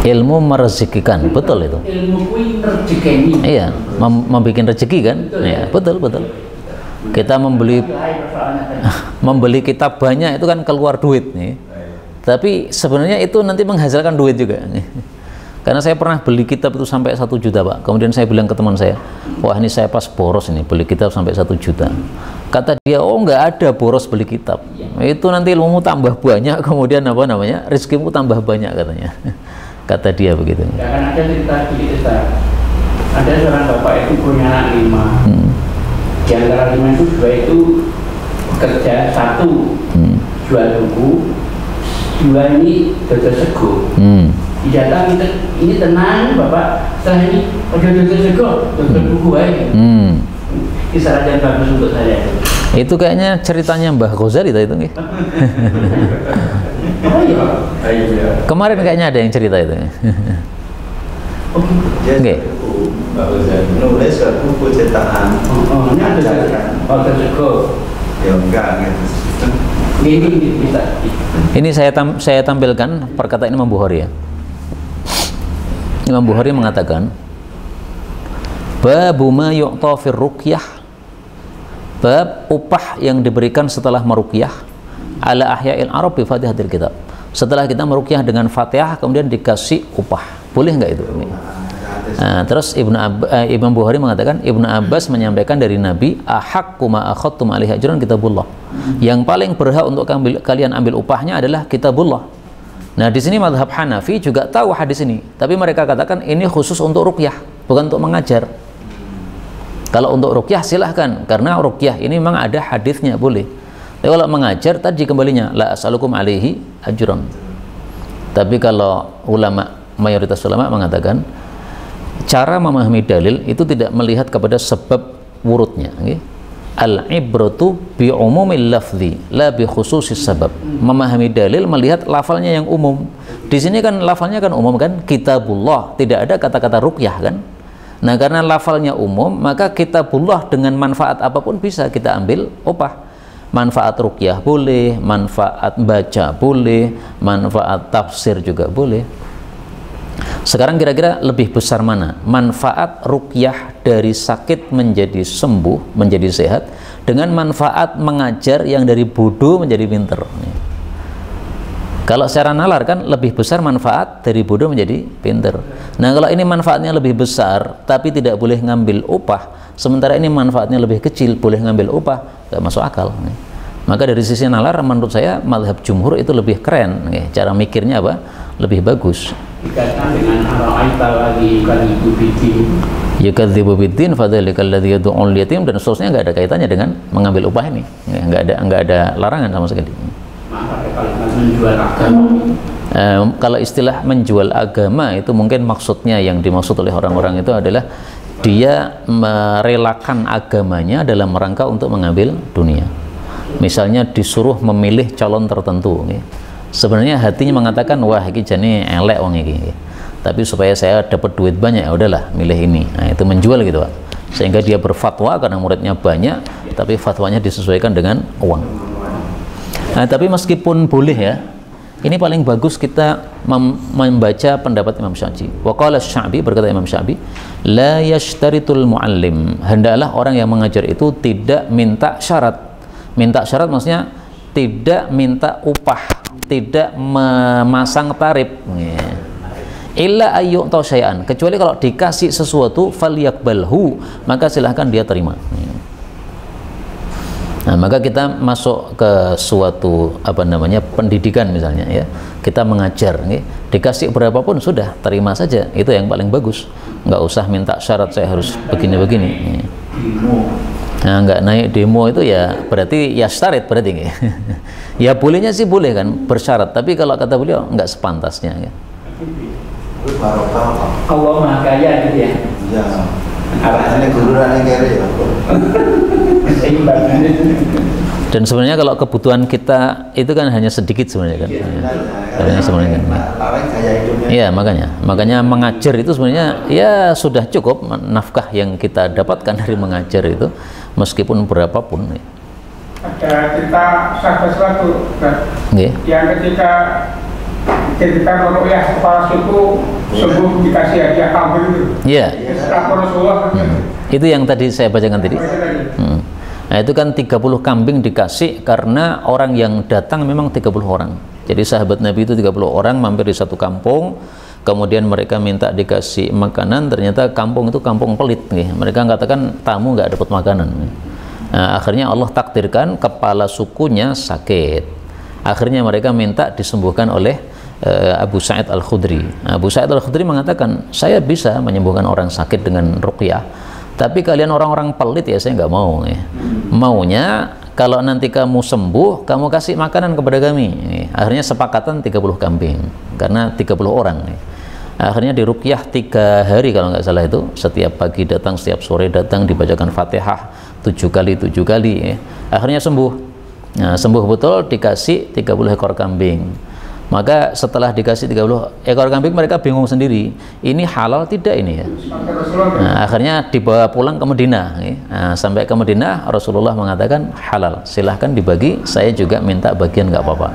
Ilmu merezekikan, betul itu. Ilmu kui ngerjekeni. Iya, membuat rezeki kan? Iya, betul. Kita membeli kitab banyak itu kan keluar duit nih. Tapi sebenarnya itu nanti menghasilkan duit juga. Karena saya pernah beli kitab itu sampai 1 juta Pak. Kemudian saya bilang ke teman saya, wah ini saya pas boros ini beli kitab sampai 1 juta. Kata dia, oh nggak ada boros beli kitab. Itu nanti ilmumu tambah banyak, kemudian rezekimu tambah banyak katanya. Kata dia begitu. Ya kan ada cerita ada seorang bapak itu punya anak 5. Di antara 5 itu 2 itu bekerja, 1 jual buku, 2 ini dodol sego. Didatang ini tenang bapak, setelah ini dodol sego, dodol buku aja. Kisah yang bagus untuk saya. Itu kayaknya ceritanya Mbah Ghazali itu nggih. Oh iya. Kemarin kayaknya ada yang cerita itu. Oke. Nulis buku cetakan. Ini ada dodol sego. Ya enggak gitu. Ini bisa. Ini saya tampilkan perkataan Imam Bukhari ya. Imam Bukhari mengatakan, babu ma yu'ta fir ruqyah, bab upah yang diberikan setelah meruqyah ala ahya'il arab bi fatihatil kitab. Setelah kita meruqyah dengan Fatihah kemudian dikasih upah. Boleh enggak itu? Nah, terus Imam Bukhari mengatakan, Ibnu Abbas menyampaikan dari Nabi, ahaqqu ma akhadtum alaihi ajran kitabullah. Yang paling berhak untuk kalian ambil upahnya adalah kitabullah. Nah, di sini mazhab Hanafi juga tahu hadis ini, tapi mereka katakan ini khusus untuk ruqyah, bukan untuk mengajar. Kalau untuk ruqyah silahkan, karena ruqyah ini memang ada hadisnya, boleh. Tapi kalau mengajar tadi kembalinya la as'alukum alaihi ajran. Tapi kalau mayoritas ulama mengatakan cara memahami dalil itu tidak melihat kepada sebab wurudnya. Al-ibratu bi umumil lafzi la bi khususis sabab. Memahami dalil melihat lafalnya yang umum. Di sini kan lafalnya kan umum kan, kitabullah, tidak ada kata-kata ruqyah kan. Nah, karena lafalnya umum, maka kitabullah dengan manfaat apapun bisa kita ambil upah. Manfaat ruqyah boleh, manfaat baca boleh, manfaat tafsir juga boleh. Sekarang kira-kira lebih besar mana? Manfaat ruqyah dari sakit menjadi sembuh, menjadi sehat, dengan manfaat mengajar yang dari bodoh menjadi pinter. Kalau secara nalar kan lebih besar manfaat dari bodoh menjadi pinter. Nah, kalau ini manfaatnya lebih besar tapi tidak boleh ngambil upah, sementara ini manfaatnya lebih kecil boleh ngambil upah, gak masuk akal. Maka dari sisi nalar menurut saya mazhab jumhur itu lebih keren. Cara mikirnya apa? Lebih bagus. Dikatakan dengan ara'aita alladzi yukadzibu biddin. Yukadzibu biddin fadzalikal ladzi yad'ul yatim, dan seterusnya nggak ada kaitannya dengan mengambil upah ini. Nggak ada larangan sama sekali. Maka kalau menjual agama. Kalau istilah menjual agama itu mungkin maksudnya yang dimaksud oleh orang-orang itu adalah dia merelakan agamanya dalam rangka untuk mengambil dunia. Misalnya disuruh memilih calon tertentu. Sebenarnya hatinya mengatakan, wah ini jane elek wong iki. Tapi supaya saya dapat duit banyak, ya udahlah milih ini. Nah, itu menjual gitu, Pak. Sehingga dia berfatwa karena muridnya banyak, tapi fatwanya disesuaikan dengan uang. Nah, tapi meskipun boleh ya, ini paling bagus kita membaca pendapat Imam Syafi'i. Wa qala Syafi'i, berkata Imam Syafi'i, la yashtaritul muallim. Hendaklah orang yang mengajar itu tidak minta syarat. Minta syarat maksudnya tidak minta upah, tidak memasang tarif. Illa ayyu'ta syai'an, kecuali kalau dikasih sesuatu falyaqbalhu, maka silahkan dia terima. Nah, maka kita masuk ke suatu pendidikan misalnya ya, kita mengajar, dikasih berapapun sudah terima saja, itu yang paling bagus. Nggak usah minta syarat saya harus begini-begini. Nah, nggak naik demo itu ya berarti ya syarat berarti. Ya bolehnya sih boleh kan bersyarat, tapi kalau kata beliau nggak sepantasnya. Allah Maha Kaya gitu ya. Ya. Arahnya guruan yang kere ya. Dan sebenarnya kalau kebutuhan kita itu kan hanya sedikit sebenarnya kan. Ya, sebenarnya kan. Iya, makanya mengajar itu sebenarnya ya sudah cukup nafkah yang kita dapatkan dari mengajar itu meskipun berapapun. Ya. Ada cerita sahabat suatu yang ketika meruqyah kepala suku sembuh dikasih hadiah kambing itu. Iya. Rasulullah. Itu yang tadi saya bacakan tadi. Nah, itu kan 30 kambing dikasih karena orang yang datang memang 30 orang. Jadi sahabat Nabi itu 30 orang mampir di satu kampung, kemudian mereka minta dikasih makanan, ternyata kampung itu kampung pelit nih. Mereka katakan tamu nggak dapat makanan. Nah, akhirnya Allah takdirkan kepala sukunya sakit. Akhirnya mereka minta disembuhkan oleh Abu Sa'id Al-Khudri. Abu Sa'id Al-Khudri mengatakan, saya bisa menyembuhkan orang sakit dengan ruqyah, tapi kalian orang-orang pelit ya saya nggak mau. Ya. Maunya kalau nanti kamu sembuh, kamu kasih makanan kepada kami. Akhirnya sepakatan 30 kambing karena 30 orang. Akhirnya diruqyah 3 hari kalau nggak salah itu, setiap pagi datang, setiap sore datang, dibacakan Fatihah 7 kali. Akhirnya sembuh. Nah, sembuh betul, dikasih 30 ekor kambing. Maka setelah dikasih 30 ekor kambing, mereka bingung sendiri, ini halal tidak ini ya. Nah, akhirnya dibawa pulang ke Madinah. Nah, sampai ke Madinah, Rasulullah mengatakan halal, silahkan dibagi, saya juga minta bagian, nggak apa-apa.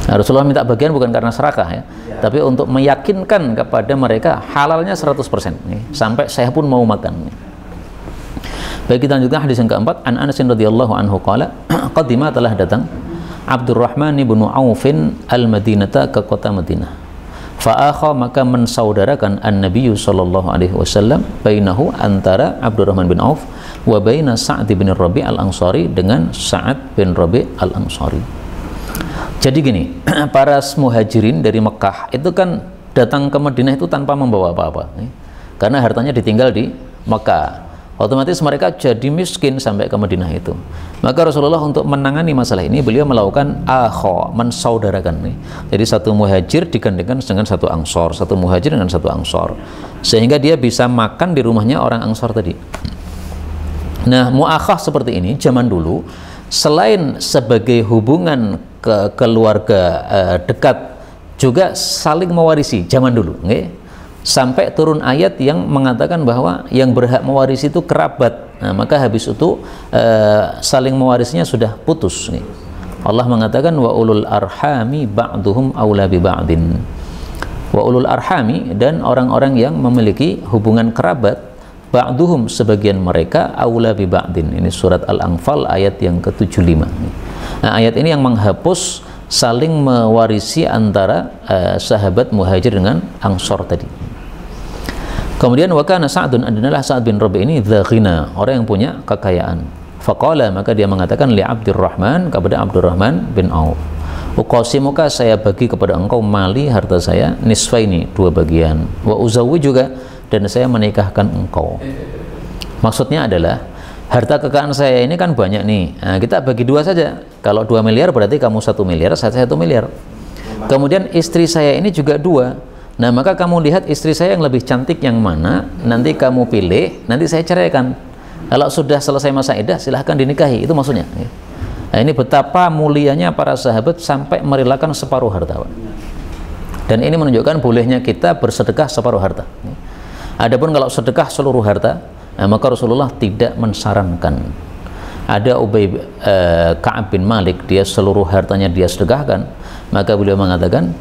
Nah, Rasulullah minta bagian bukan karena serakah ya, tapi untuk meyakinkan kepada mereka halalnya 100%. Sampai saya pun mau makan. Baik, kita lanjutkan hadis yang keempat. An Anas radhiyallahu anhu qala, qadima telah datang Abdurrahman bin Aufin al-Madinata ke kota Madinah. Fa'akha maka mensaudarakan an-Nabi sallallahu alaihi wasallam bainahu antara Abdurrahman bin Auf wa baina Sa'd bin Rabi' al-Ansari dengan Sa'ad bin Rabi' al-Ansari. Jadi gini, para muhajirin dari Mekah itu kan datang ke Madinah itu tanpa membawa apa-apa. Karena hartanya ditinggal di Mekah. Otomatis mereka jadi miskin sampai ke Madinah itu. Maka Rasulullah untuk menangani masalah ini, beliau melakukan akha, mensaudarakan. Jadi satu muhajir digandengkan dengan satu ansor, satu muhajir dengan satu ansor, sehingga dia bisa makan di rumahnya orang ansor tadi. Nah, muakhah seperti ini zaman dulu, selain sebagai hubungan ke keluarga dekat, juga saling mewarisi zaman dulu. Sampai turun ayat yang mengatakan bahwa yang berhak mewarisi itu kerabat. Nah, maka habis itu saling mewarisnya sudah putus. Allah mengatakan wa ulul arhami ba'duhum aula bi ba'din. Wa ulul arhami, dan orang-orang yang memiliki hubungan kerabat, ba'duhum sebagian mereka, aula bi ba'din. Ini surat Al-Anfal ayat yang ke-75. Nah, ayat ini yang menghapus saling mewarisi antara sahabat muhajir dengan ansor tadi. Kemudian wakana Sa'dun, adalah Sa'ad bin Rabi' ini dzaqina, orang yang punya kekayaan. Faqala, maka dia mengatakan li Abdurrahman, kepada Abdurrahman bin Auf, uqasimuka, saya bagi kepada engkau mali, harta saya, nisfaini, 2 bagian, wa uzawwi juga, dan saya menikahkan engkau. Maksudnya adalah harta kekayaan saya ini kan banyak nih. Nah, kita bagi 2 saja. Kalau 2 miliar berarti kamu 1 miliar, saya 1 miliar. Kemudian istri saya ini juga 2. Nah, maka kamu lihat istri saya yang lebih cantik yang mana, nanti kamu pilih, nanti saya ceraikan. Kalau sudah selesai masa iddah, silahkan dinikahi. Itu maksudnya. Nah, ini betapa mulianya para sahabat sampai merelakan separuh harta. Dan ini menunjukkan bolehnya kita bersedekah separuh harta. Adapun kalau sedekah seluruh harta, nah, maka Rasulullah tidak mensarankan. Ada Ka'ab bin Malik, dia seluruh hartanya dia sedekahkan, maka beliau mengatakan,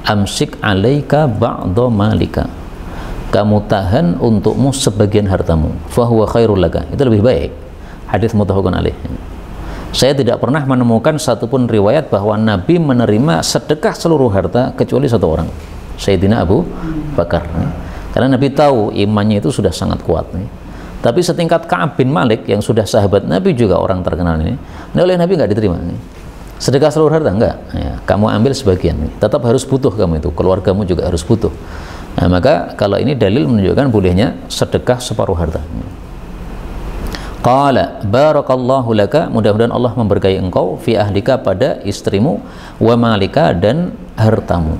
amsik alaika ba'da malika, kamu tahan untukmu sebagian hartamu, fahuwa khairul laka, itu lebih baik. Hadis muttafaqun alaih. Saya tidak pernah menemukan satupun riwayat bahwa Nabi menerima sedekah seluruh harta kecuali 1 orang, Sayyidina Abu Bakar. Karena Nabi tahu imannya itu sudah sangat kuat. Tapi setingkat Ka'ab bin Malik yang sudah sahabat Nabi juga orang terkenal ini oleh Nabi nggak diterima. Sedekah seluruh harta enggak, ya, kamu ambil sebagian, tetap harus butuh kamu itu, keluargamu juga harus butuh. Nah, maka kalau ini dalil menunjukkan bolehnya sedekah separuh harta. Qala barakallahu laka, mudah-mudahan Allah memberkahi engkau, fi ahlika, pada istrimu, wa malika, dan hartamu.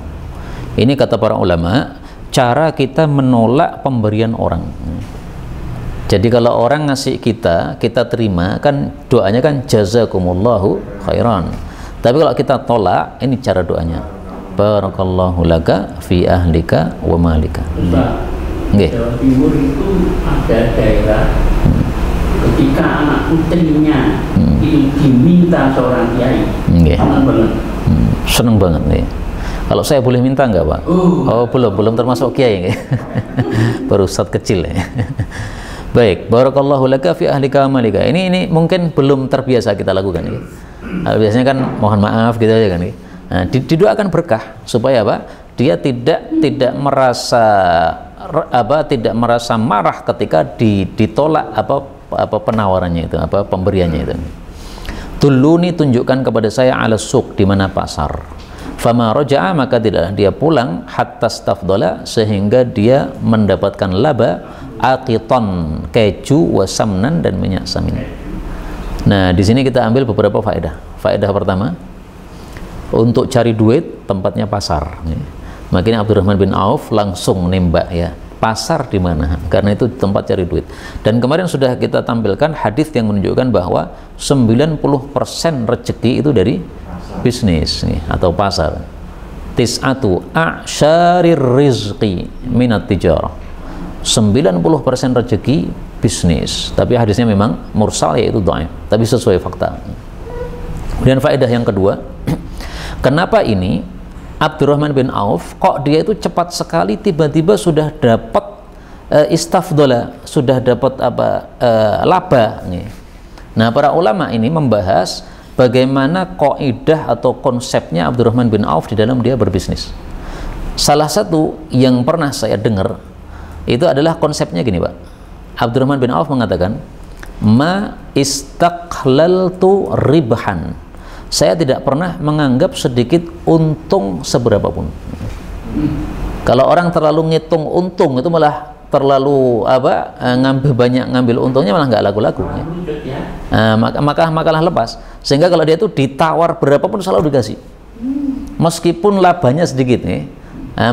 Ini kata para ulama, cara kita menolak pemberian orang. Jadi kalau orang ngasih kita terima, kan doanya kan jazakumullahu khairan. Tapi kalau kita tolak, ini cara doanya. Barakallahu laka fi ahlika wa malika. Di Jawa Timur itu ada daerah ketika anak putrinya itu diminta seorang kiai, senang banget. Senang banget nih. Kalau saya boleh minta nggak, Pak? Oh, belum termasuk kiai. Baru ustadz kecil ya. Baik, barakallahu laka fi ahlika wa malika. Ini mungkin belum terbiasa kita lakukan ya. Biasanya kan mohon maaf gitu aja kan ya. Nah, didoakan berkah supaya apa? Dia tidak merasa marah ketika ditolak apa penawarannya itu, apa pemberiannya itu. Tuluni, tunjukkan kepada saya ala suq, di mana pasar. Fama raja'a, maka tidaklah dia pulang hatta stafdala, sehingga dia mendapatkan laba aqiton, keju, wasamnan, dan minyak samin. Nah, di sini kita ambil beberapa faedah. Faedah pertama, untuk cari duit tempatnya pasar. Makanya Abdurrahman bin Auf langsung nembak ya, pasar di mana? Karena itu tempat cari duit. Dan kemarin sudah kita tampilkan hadis yang menunjukkan bahwa 90% rezeki itu dari bisnis nih, atau pasar. Tis'atu a'syarir rizqi minat tijarah. 90% rezeki bisnis. Tapi hadisnya memang mursal, yaitu dhaif, tapi sesuai fakta. Dan faedah yang kedua, kenapa ini Abdurrahman bin Auf kok dia itu cepat sekali tiba-tiba sudah dapat istafdola, sudah dapat laba nih. Nah, para ulama ini membahas bagaimana kaidah atau konsepnya Abdurrahman bin Auf di dalam dia berbisnis. Salah satu yang pernah saya dengar itu adalah konsepnya gini, Pak. Abdurrahman bin Auf mengatakan, ma istaqlaltu ribhan. Saya tidak pernah menganggap sedikit untung seberapapun. Kalau orang terlalu ngitung untung itu malah terlalu ngambil untungnya malah nggak laku-laku ya. Makalah lepas, sehingga kalau dia itu ditawar berapapun selalu dikasih, meskipun labanya sedikit nih.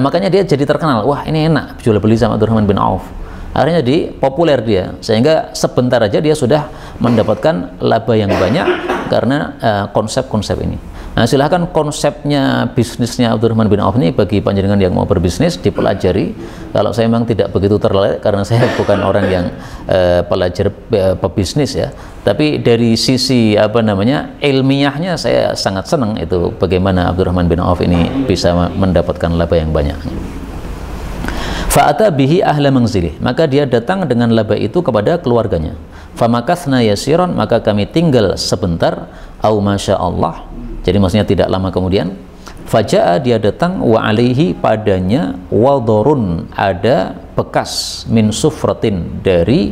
Makanya dia jadi terkenal, wah ini enak jual beli sama Abdurrahman bin Auf. Akhirnya populer dia, sehingga sebentar aja dia sudah mendapatkan laba yang banyak karena konsep-konsep ini. Nah, silahkan konsepnya bisnisnya Abdurrahman bin Auf ini bagi panjenengan yang mau berbisnis dipelajari. Kalau saya memang tidak begitu terlalu, karena saya bukan orang yang pelajar pebisnis ya. Tapi dari sisi ilmiahnya saya sangat senang itu bagaimana Abdurrahman bin Auf ini bisa mendapatkan laba yang banyak. Fa'ata bihi ahla manzilih, maka dia datang dengan laba itu kepada keluarganya. Famakathna yasiran, maka kami tinggal sebentar. Au masya Allah, jadi maksudnya tidak lama kemudian. Faja'a, dia datang, wa alaihi, padanya wadorun, ada bekas min sufratin, dari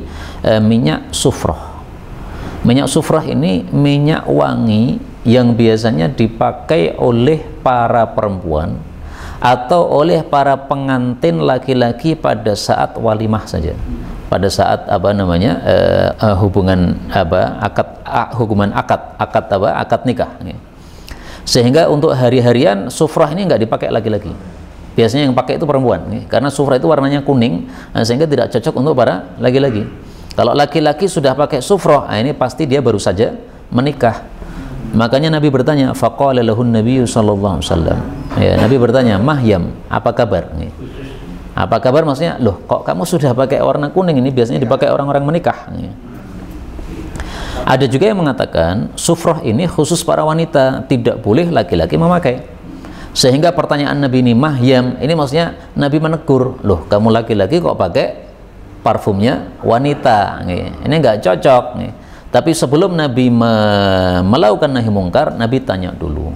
minyak sufrah. Minyak sufrah ini minyak wangi yang biasanya dipakai oleh para perempuan atau oleh para pengantin laki-laki pada saat walimah saja, pada saat hubungan akad nikah. Sehingga untuk hari-harian sufrah ini nggak dipakai laki-laki, biasanya yang pakai itu perempuan, karena sufrah itu warnanya kuning, sehingga tidak cocok untuk para laki-laki. Kalau laki-laki sudah pakai sufrah, ini pasti dia baru saja menikah. Makanya Nabi bertanya, faqala lahun nabiyyu sallallahu alaihi wasallam. Ya, Nabi bertanya, "Mahyam, apa kabar?" Apa kabar maksudnya, loh kok kamu sudah pakai warna kuning, ini biasanya dipakai orang-orang menikah. Ada juga yang mengatakan sufrah ini khusus para wanita, tidak boleh laki-laki memakai. Sehingga pertanyaan Nabi ini, mahyam, ini maksudnya Nabi menegur, loh kamu laki-laki kok pakai parfumnya wanita, ini nggak cocok. Tapi sebelum Nabi melakukan nahi mungkar, Nabi tanya dulu.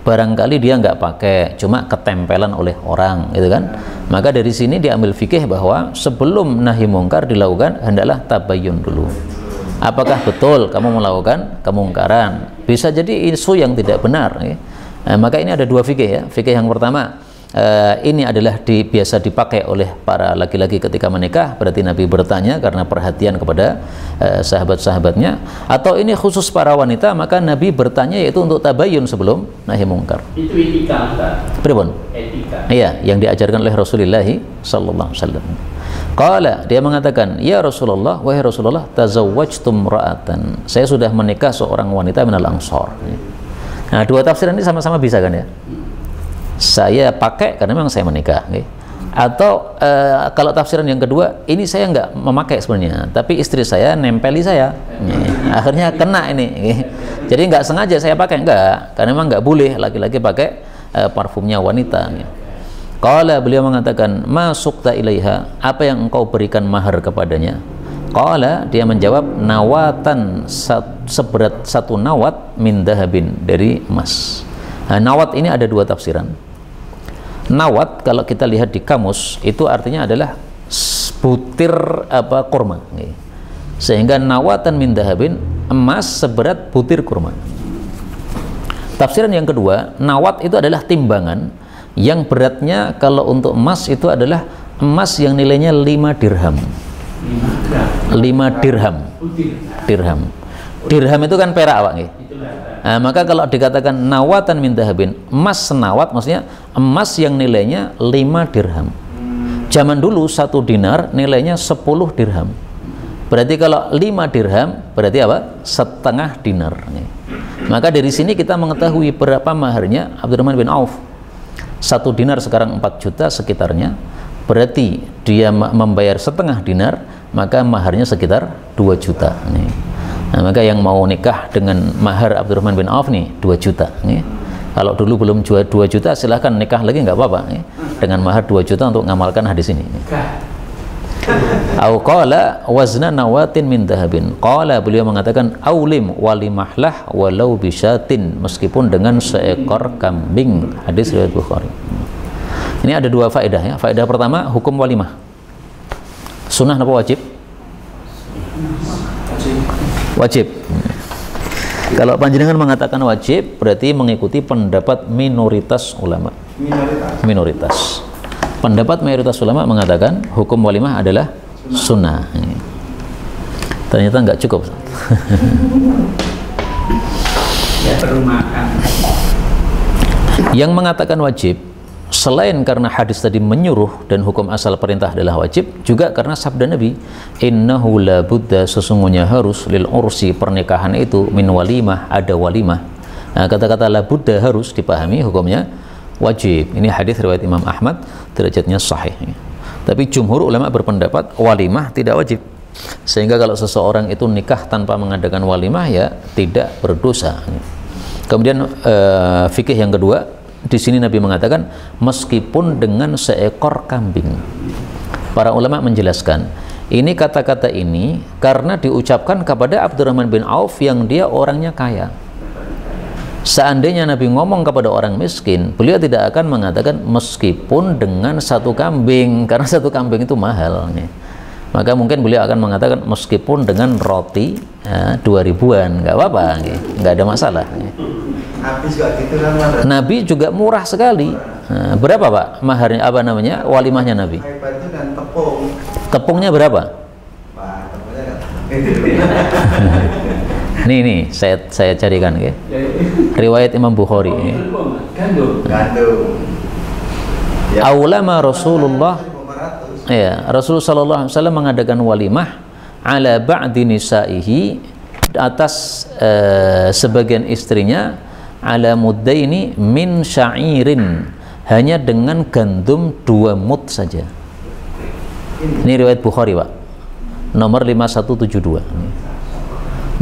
Barangkali dia nggak pakai, cuma ketempelan oleh orang, gitu kan? Maka dari sini diambil fikih bahwa sebelum nahi mungkar dilakukan, hendaklah tabayyun dulu. Apakah betul kamu melakukan kemungkaran? Bisa jadi isu yang tidak benar. Maka ini ada dua fikih ya. Fikih yang pertama, ini adalah biasa dipakai oleh para laki-laki ketika menikah, berarti Nabi bertanya karena perhatian kepada sahabat-sahabatnya. Atau ini khusus para wanita, maka Nabi bertanya yaitu untuk tabayyun sebelum nahi mungkar. Itu etika, Ustaz. Pripun? Etika. Iya, yang diajarkan oleh Rasulullah sallallahu alaihi wasallam. Qala, dia mengatakan, ya Rasulullah, wahai Rasulullah, tazawwajtum ra'atan, saya sudah menikah seorang wanita minal ansor. Nah, dua tafsiran ini sama-sama bisa kan ya? Saya pakai karena memang saya menikah, atau kalau tafsiran yang kedua, ini saya nggak memakai sebenarnya, tapi istri saya nempeli saya, akhirnya kena ini. Jadi nggak sengaja saya pakai, enggak, karena memang nggak boleh laki-laki pakai parfumnya wanita. Qala, beliau mengatakan, ma sukta ilaiha, apa yang engkau berikan mahar kepadanya? Qala, dia menjawab, nawatan, seberat satu nawat min dahabin, dari emas. Nah, nawat ini ada dua tafsiran. Nawat kalau kita lihat di kamus itu artinya adalah butir kurma. Sehingga nawatan min dahabin, emas seberat butir kurma. Tafsiran yang kedua, nawat itu adalah timbangan yang beratnya kalau untuk emas itu adalah emas yang nilainya 5 dirham. 5 dirham. Dirham itu kan perak, Pak. Nah, maka kalau dikatakan nawatan min dahabin, emas senawat, maksudnya emas yang nilainya 5 dirham. Zaman dulu 1 dinar nilainya 10 dirham. Berarti kalau 5 dirham berarti apa? Setengah dinar. Maka dari sini kita mengetahui berapa maharnya Abdurrahman bin Auf. 1 dinar sekarang 4 juta sekitarnya. Berarti dia membayar setengah dinar, maka maharnya sekitar 2 juta. Nah, maka yang mau nikah dengan mahar Abdurrahman bin Auf nih 2 juta. Kalau dulu belum 2 juta silahkan nikah lagi nggak apa-apa. Dengan mahar 2 juta untuk ngamalkan hadis ini. Au qala wazna nawatin min dahabin. Qala, beliau mengatakan, aulim walimahlah walau bisyatin, meskipun dengan seekor kambing. Hadis riwayat Bukhari. Ini ada dua faedah ya. Faedah pertama, hukum walimah. Sunnah apa wajib? Wajib. Kalau panjenengan mengatakan wajib, berarti mengikuti pendapat minoritas ulama. Minoritas. Pendapat mayoritas ulama mengatakan hukum walimah adalah sunnah. Ternyata nggak cukup. Ya, perlu makan. Yang mengatakan wajib, selain karena hadis tadi menyuruh dan hukum asal perintah adalah wajib, juga karena sabda Nabi, innahu la budda, sesungguhnya harus, lil ursi, pernikahan itu, min walimah, ada walimah. Nah, kata-kata la budda harus dipahami hukumnya wajib. Ini hadis riwayat Imam Ahmad, derajatnya sahih. Tapi jumhur ulama berpendapat walimah tidak wajib. Sehingga kalau seseorang itu nikah tanpa mengadakan walimah, ya tidak berdosa. Kemudian fikih yang kedua, di sini Nabi mengatakan meskipun dengan seekor kambing. Para ulama menjelaskan, ini kata-kata ini karena diucapkan kepada Abdurrahman bin Auf yang dia orangnya kaya. Seandainya Nabi ngomong kepada orang miskin, beliau tidak akan mengatakan meskipun dengan 1 kambing, karena 1 kambing itu mahal. Maka mungkin beliau akan mengatakan meskipun dengan roti 2000-an, nggak apa-apa, nggak ada masalah. Nabi juga murah sekali. Nah, berapa Pak maharnya, apa namanya, walimahnya Nabi? Tepungnya berapa? Nih saya carikan ya. Riwayat Imam Bukhari. Gandum. Aulama Rasulullah, ya, Rasulullah sallallahu alaihi wasallam mengadakan walimah ala ba'di nisaihi, atas sebagian istrinya, ala muddaini min sya'irin, hanya dengan gandum 2 mud saja. Ini riwayat Bukhari Pak, nomor 5172.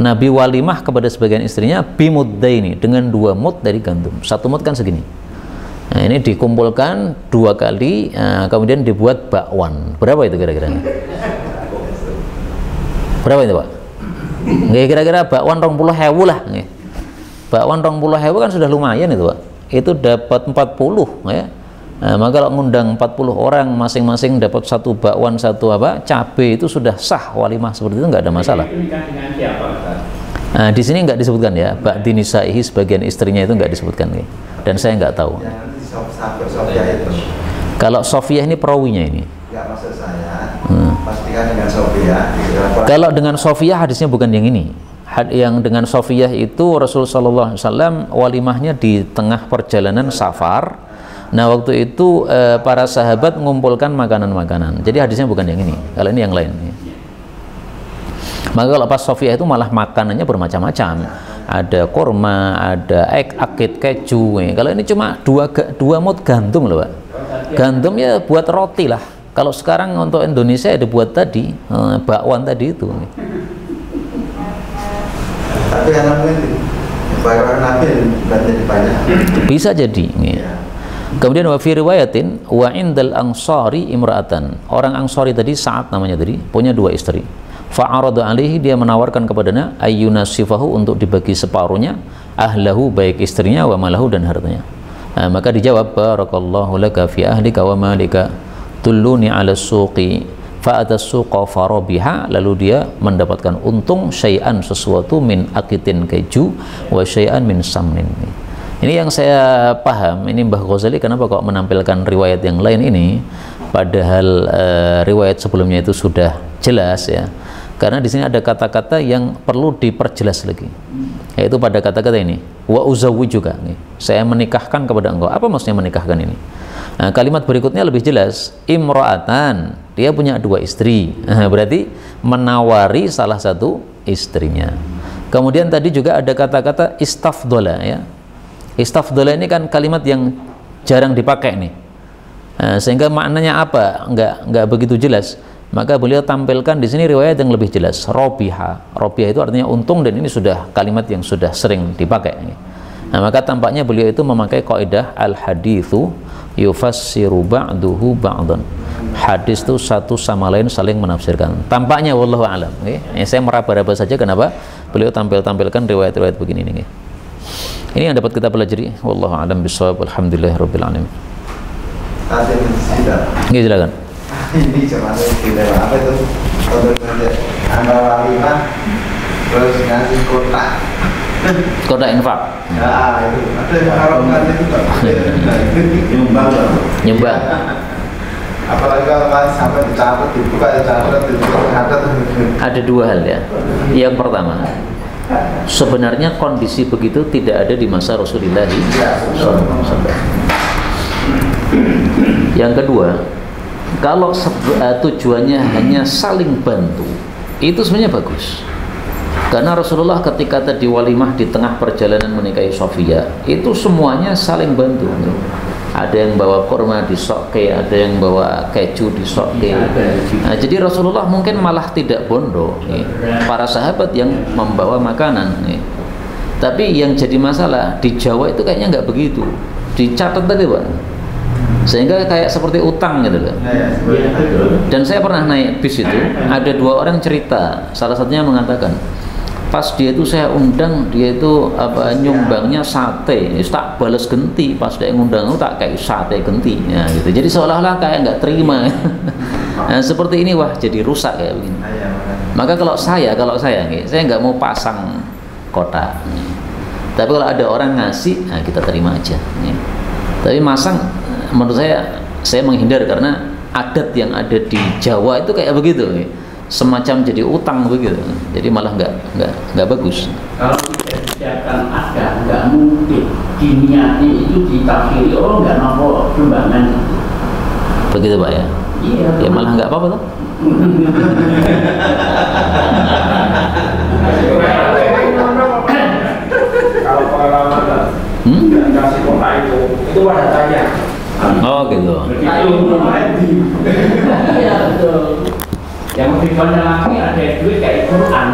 Nabi walimah kepada sebagian istrinya bimuddaini, dengan 2 mud dari gandum. 1 mud kan segini. Nah, ini dikumpulkan 2 kali, kemudian dibuat bakwan. Berapa itu kira-kira? Berapa itu Pak? Kira-kira bakwan 20.000 lah. Bakwan 20.000 kan sudah lumayan itu Pak. Itu dapat 40 ya. Nah, maka kalau ngundang 40 orang, masing-masing dapat 1 bakwan, 1 cabai, itu sudah sah walimah seperti itu, nggak ada masalah. Nah, di sini nggak disebutkan ya, ba'di nisaihi, sebagian istrinya itu nggak disebutkan nih. Dan saya nggak tahu. Kalau Sofiyah ini perawinya ini. Ya, maksud saya, pastikan dengan Sofiyah. Kalau dengan Sofiyah hadisnya bukan yang ini. Yang dengan Sofiyah itu Rasulullah SAW walimahnya di tengah perjalanan safar, Nah waktu itu para sahabat mengumpulkan makanan-makanan. Jadi hadisnya bukan yang ini, kalau ini yang lain. Maka kalau pas Sofiyah itu malah makanannya bermacam-macam. Ada korma, ada akid keju. Kalau ini cuma dua mut gandum loh Pak. Gandum ya buat roti lah. Kalau sekarang untuk Indonesia ada buat tadi bakwan tadi itu. Tapi yang mungkin barang Nabi jadi banyak. Bisa jadi. Kemudian wa fi riwayatin wa indal ansari imra'atan. Orang Ansari tadi Sa'ad namanya tadi punya 2 istri. Fa'arada alaihi, dia menawarkan kepadanya ayyuna sifahu, untuk dibagi separuhnya, ahlahu, baik istrinya, wa malahu, dan hartanya. Maka dijawab, barakallahu laka fi ahlika wa malika, tulluni ala suqi fa'ata suqa farabiha. Lalu dia mendapatkan untung syai'an, sesuatu, min akitin keju, wa syai'an min samnin. Ini yang saya paham, ini Mbah Ghazali kenapa kok menampilkan riwayat yang lain ini, padahal riwayat sebelumnya itu sudah jelas ya. Karena di sini ada kata-kata yang perlu diperjelas lagi, yaitu pada kata-kata ini, wa uzawwijuka, saya menikahkan kepada engkau. Apa maksudnya menikahkan ini? Nah, kalimat berikutnya lebih jelas, imro'atan, dia punya 2 istri, berarti menawari salah satu istrinya. Kemudian tadi juga ada kata-kata istafdola ya. Istafdola ini kan kalimat yang jarang dipakai nih, sehingga maknanya apa nggak begitu jelas. Maka beliau tampilkan di sini riwayat yang lebih jelas, robiha. Robiha itu artinya untung, dan ini sudah kalimat yang sudah sering dipakai. Nah, maka tampaknya beliau itu memakai kaidah al-haditsu yufassiru ba'duhu ba'dan. Hadis itu satu sama lain saling menafsirkan. Tampaknya wallahu alam. Saya meraba-raba saja kenapa beliau tampilkan riwayat-riwayat begini nih. Ini yang dapat kita pelajari. Wallahu alam bishawab. Alhamdulillahirabbil alamin. Silakan. Ini cuma tidak apa itu untuk ambil walimah terus ngasih kota infak. Nah itu ada haramkan itu nyumbang. Apalagi kalau masih sampai dicatat, dibuka, dicatat. Ada 2 hal ya. Yang pertama, sebenarnya kondisi begitu tidak ada di masa Rasulullah SAW. Yang kedua, kalau tujuannya hanya saling bantu, itu sebenarnya bagus. Karena Rasulullah ketika tadi walimah di tengah perjalanan menikahi Sofia, itu semuanya saling bantu. Ada yang bawa kurma di sokke, ada yang bawa keju di sokke. Nah, jadi Rasulullah mungkin malah tidak bondo para sahabat yang membawa makanan. Tapi yang jadi masalah di Jawa itu kayaknya nggak begitu. Dicatat tadi Pak, sehingga kayak seperti utang gitu loh. Dan saya pernah naik bis itu, ada 2 orang cerita, salah satunya mengatakan pas dia itu saya undang, dia itu nyumbangnya sate, tak balas genti, pas dia ngundang itu tak kayak sate genti ya, gitu. Jadi seolah-olah kayak nggak terima. Nah, seperti ini wah jadi rusak kayak begini. Maka kalau saya nggak mau pasang kotak, tapi kalau ada orang ngasih, nah kita terima aja. Tapi masang, menurut saya menghindar, karena adat yang ada di Jawa itu kayak begitu, semacam jadi utang begitu. Jadi malah nggak bagus. Kalau tidak disiapkan ada, nggak mungkin diniati itu ditafsiri orang nggak mampu sumbangan. Begitu Pak ya? Iya. Ya malah nggak apa-apa tuh. Kalau pengalaman kasih kota itu ada tanya. Oh gitu. Iya betul. Yang lebih banyak lagi ada duit kayak Quran.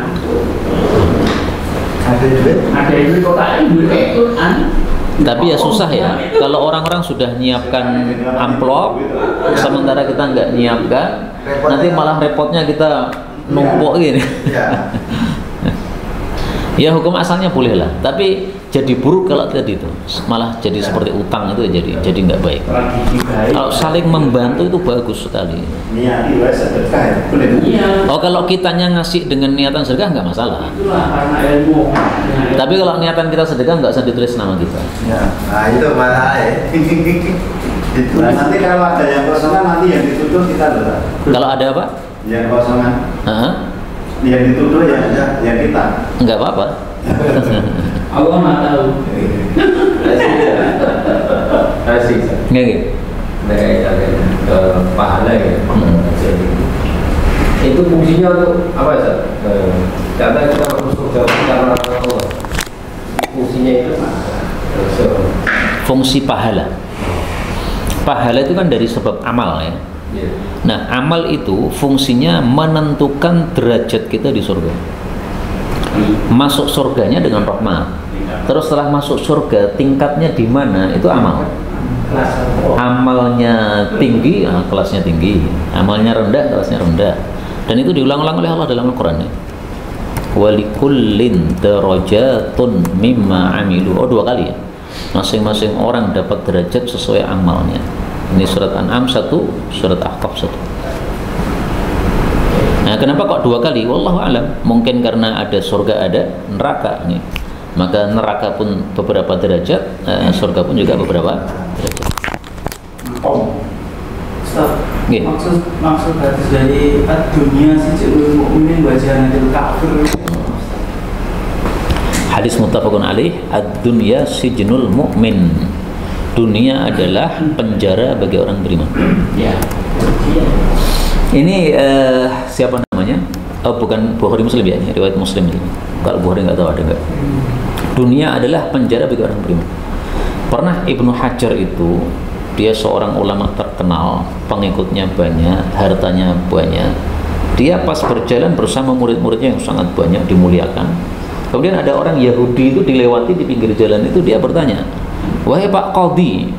Ada duit kota ini duit kayak Quran. Tapi ya susah ya, kalau orang-orang sudah nyiapkan amplop, sementara kita nggak nyiapkan, nanti malah repotnya kita numpuk gini. Ya hukum asalnya boleh lah, tapi jadi buruk kalau tadi itu malah jadi seperti utang, itu jadi nggak baik. Kalau saling membantu itu bagus sekali. Oh kalau kitanya ngasih dengan niatan sedekah nggak masalah. Tapi kalau niatan kita sedekah nggak usah ditulis nama kita. Nah itu masalah ya. Nanti kalau ada yang kosongan, nanti yang dituduh kita adalah. Kalau ada apa? Yang kosongan. Yang dituduh ya kita. Enggak apa-apa. Allah nggak tahu. Asik. Nggak gitu. Pahala ya. Itu fungsinya untuk apa ya? Karena kita masuk surga karena Allah. Fungsinya itu Fungsi pahala. Pahala itu kan dari sebab amal ya. Nah, amal itu fungsinya menentukan derajat kita di surga. Masuk surganya dengan rahmat. Terus setelah masuk surga, tingkatnya di mana? Itu amal. Amalnya tinggi, kelasnya tinggi. Amalnya rendah, kelasnya rendah. Dan itu diulang-ulang oleh Allah dalam Al-Quran ya. Walikullin darajatun mimma amilu. Oh, 2 kali ya. Masing-masing orang dapat derajat sesuai amalnya. Ini surat An'am 1, surat Ahqaf 1. Nah, kenapa kok 2 kali? Wallahu a'lam. Mungkin karena ada surga, ada neraka nih. Maka neraka pun beberapa derajat, surga pun juga beberapa derajat. Ustaz, maksud hadis dari dunia sijil mukmin wa jannah kafir. Hadis muttafaqun alaih, ad-dunya sijnul mu'min. Dunia adalah penjara bagi orang beriman. Ya. Ini siapa namanya? Oh, bukan Bukhari Muslim ya, ini riwayat Muslim ini. Kalau Bukhari nggak tahu ada nggak. Dunia adalah penjara bagi orang beriman. Pernah Ibnu Hajar itu, dia seorang ulama terkenal, pengikutnya banyak, hartanya banyak. Dia pas berjalan bersama murid-muridnya yang sangat banyak, dimuliakan. Kemudian ada orang Yahudi itu dilewati di pinggir jalan itu, dia bertanya, wahai Pak Qadhi,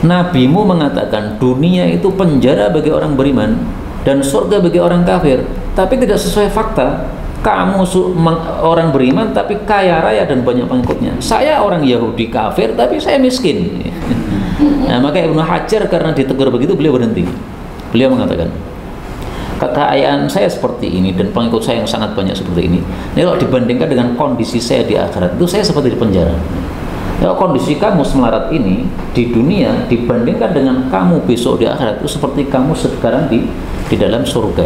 nabimu mengatakan dunia itu penjara bagi orang beriman dan surga bagi orang kafir, tapi tidak sesuai fakta. Kamu orang beriman tapi kaya raya dan banyak pengikutnya. Saya orang Yahudi kafir tapi saya miskin. Nah, maka Ibnu Hajar karena ditegur begitu, beliau berhenti. Beliau mengatakan, kekayaan saya seperti ini dan pengikut saya yang sangat banyak seperti ini kalau dibandingkan dengan kondisi saya di akhirat, itu saya seperti di penjara. Kalau kondisi kamu semelarat ini di dunia dibandingkan dengan kamu besok di akhirat, itu seperti kamu sekarang di dalam surga.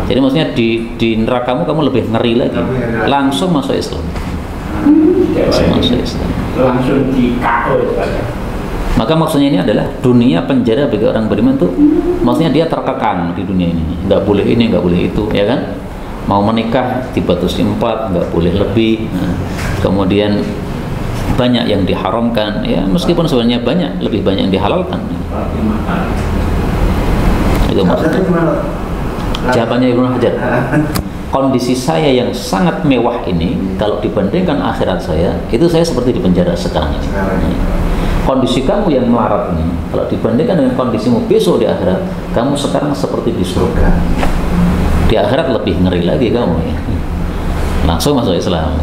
Jadi maksudnya di nerakamu kamu lebih ngeri lagi. Langsung masuk Islam. Masuk Islam. Langsung di KO. Maka maksudnya ini adalah dunia penjara bagi orang beriman tuh, maksudnya dia terkekang di dunia ini, nggak boleh ini, nggak boleh itu, ya kan? Mau menikah dibatasi 4, nggak boleh lebih. Nah, kemudian banyak yang diharamkan, ya meskipun sebenarnya lebih banyak yang dihalalkan. Itu maksudnya. Jawabannya Ibnu Hajar. Kondisi saya yang sangat mewah ini, kalau dibandingkan akhirat saya, itu saya seperti di penjara sekarang ini. Kondisi kamu yang melarat ini, kalau dibandingkan dengan kondisimu besok di akhirat, kamu sekarang seperti di surga. Di akhirat lebih ngeri lagi kamu ya. Langsung masuk Islam.